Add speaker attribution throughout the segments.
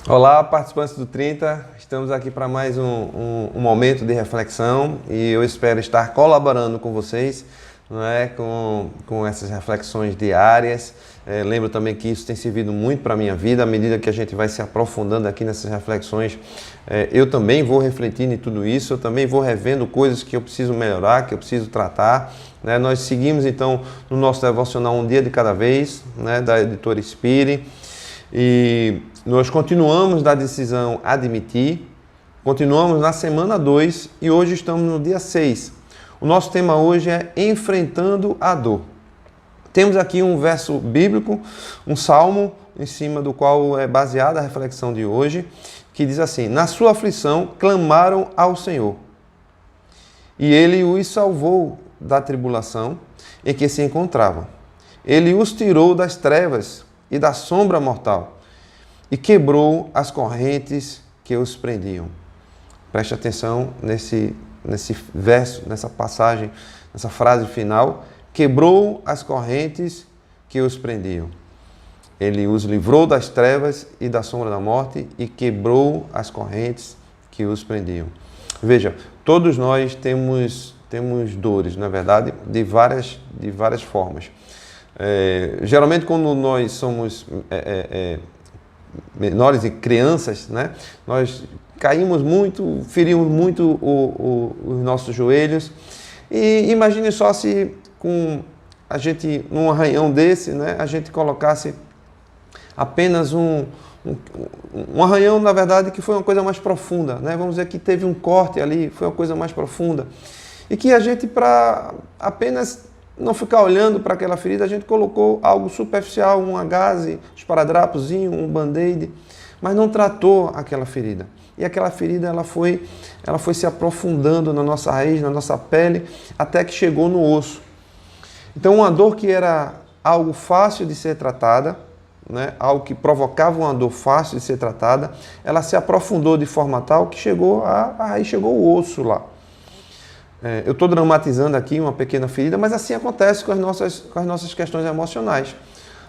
Speaker 1: Olá, participantes do 30, estamos aqui para mais um momento de reflexão e eu espero estar colaborando com vocês, não é, com essas reflexões diárias. Lembro também que isso tem servido muito para a minha vida. À medida que a gente vai se aprofundando aqui nessas reflexões, eu também vou refletindo em tudo isso, eu também vou revendo coisas que eu preciso melhorar, que eu preciso tratar. Nós seguimos então no nosso devocional Um Dia de Cada Vez, da editora Inspire, e nós continuamos da decisão Admitir, continuamos na semana 2 e hoje estamos no dia 6. O nosso tema hoje é Enfrentando a Dor. Temos aqui um verso bíblico, um salmo, em cima do qual é baseada a reflexão de hoje, que diz assim: na sua aflição clamaram ao Senhor, e Ele os salvou da tribulação em que se encontravam. Ele os tirou das trevas e da sombra mortal, e quebrou as correntes que os prendiam. Preste atenção nesse verso, nessa passagem, nessa frase final. Quebrou as correntes que os prendiam. Ele os livrou das trevas e da sombra da morte e quebrou as correntes que os prendiam. Veja, todos nós temos dores, não é verdade? De várias formas. Geralmente quando nós somos menores e crianças, nós caímos muito, ferimos muito os nossos joelhos. E imagine só se com a gente, num arranhão desse, a gente colocasse apenas um arranhão, na verdade, que foi uma coisa mais profunda. Vamos dizer que teve um corte ali, foi uma coisa mais profunda. E que a gente, para apenas não ficar olhando para aquela ferida, a gente colocou algo superficial, um gaze, um esparadrapozinho, um band-aid, mas não tratou aquela ferida. E aquela ferida ela foi se aprofundando na nossa raiz, na nossa pele, até que chegou no osso. Então uma dor que era algo fácil de ser tratada, algo que provocava uma dor fácil de ser tratada, ela se aprofundou de forma tal que aí chegou o osso lá. Eu estou dramatizando aqui uma pequena ferida, mas assim acontece com as nossas questões emocionais.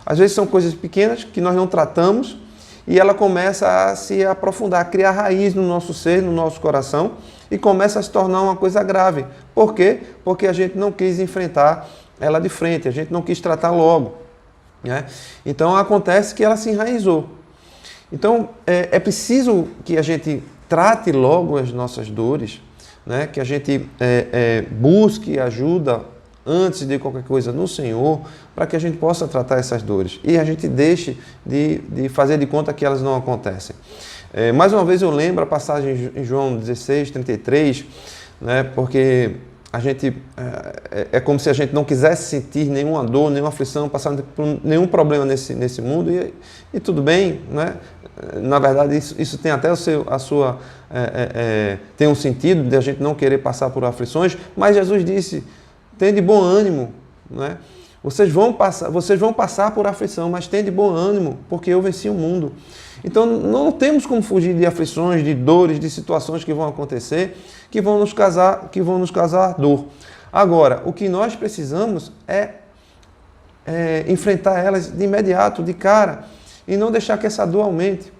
Speaker 1: Às vezes são coisas pequenas que nós não tratamos e ela começa a se aprofundar, a criar raiz no nosso ser, no nosso coração, e começa a se tornar uma coisa grave. Por quê? Porque a gente não quis enfrentar ela de frente, a gente não quis tratar logo. Então acontece que ela se enraizou. Então é preciso que a gente trate logo as nossas dores, que a gente busque ajuda antes de qualquer coisa no Senhor, para que a gente possa tratar essas dores e a gente deixe de fazer de conta que elas não acontecem. Mais uma vez eu lembro a passagem em João 16, 33, porque a gente é como se a gente não quisesse sentir nenhuma dor, nenhuma aflição, passar por nenhum problema nesse mundo e tudo bem, Na verdade isso tem até tem um sentido de a gente não querer passar por aflições, mas Jesus disse: tem de bom ânimo, Vocês vão passar por aflição, mas tem de bom ânimo, porque eu venci o mundo. Então não temos como fugir de aflições, de dores, de situações que vão acontecer, que vão nos causar dor. Agora, o que nós precisamos é enfrentar elas de imediato, de cara, e não deixar que essa dor aumente.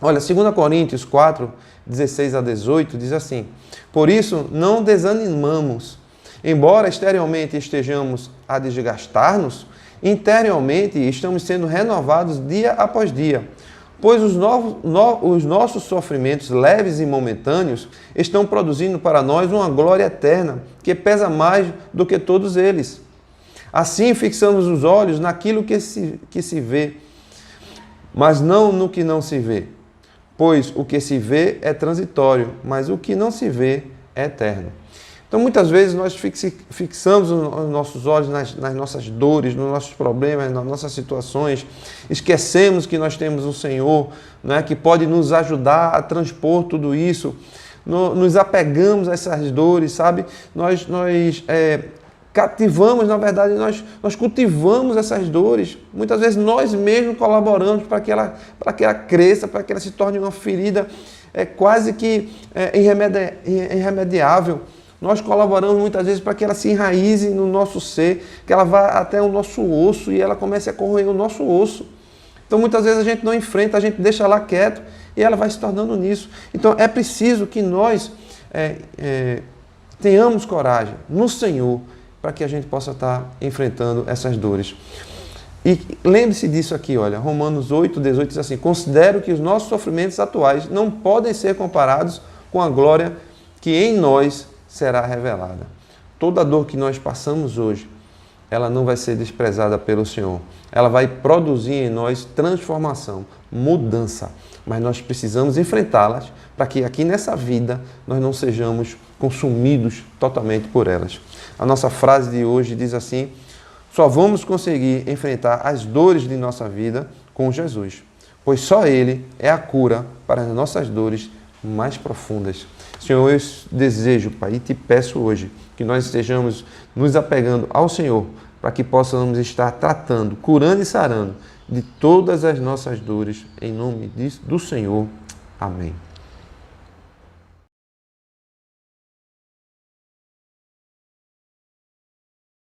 Speaker 1: Olha, 2 Coríntios 4, 16 a 18 diz assim: por isso não desanimamos. Embora exteriormente estejamos a desgastar-nos, interiormente estamos sendo renovados dia após dia, pois os nossos sofrimentos leves e momentâneos estão produzindo para nós uma glória eterna, que pesa mais do que todos eles. Assim fixamos os olhos naquilo que se vê, mas não no que não se vê, pois o que se vê é transitório, mas o que não se vê é eterno. Então, muitas vezes, nós fixamos os nossos olhos nas nossas dores, nos nossos problemas, nas nossas situações, esquecemos que nós temos um Senhor, que pode nos ajudar a transpor tudo isso, nos apegamos a essas dores, sabe? Nós cativamos, na verdade, nós cultivamos essas dores. Muitas vezes, nós mesmos colaboramos para que ela cresça, para que ela se torne uma ferida quase que irremediável. Nós colaboramos muitas vezes para que ela se enraize no nosso ser, que ela vá até o nosso osso e ela comece a corroer o nosso osso. Então, muitas vezes a gente não enfrenta, a gente deixa lá quieto e ela vai se tornando nisso. Então, é preciso que nós tenhamos coragem no Senhor para que a gente possa estar enfrentando essas dores. E lembre-se disso aqui, olha, Romanos 8, 18 diz assim: considero que os nossos sofrimentos atuais não podem ser comparados com a glória que em nós será revelada. Toda dor que nós passamos hoje, ela não vai ser desprezada pelo Senhor. Ela vai produzir em nós transformação, mudança. Mas nós precisamos enfrentá-las para que aqui nessa vida nós não sejamos consumidos totalmente por elas. A nossa frase de hoje diz assim: só vamos conseguir enfrentar as dores de nossa vida com Jesus, pois só Ele é a cura para as nossas dores mais profundas. Senhor, eu desejo, Pai, e te peço hoje que nós estejamos nos apegando ao Senhor para que possamos estar tratando, curando e sarando de todas as nossas dores, em nome do Senhor. Amém.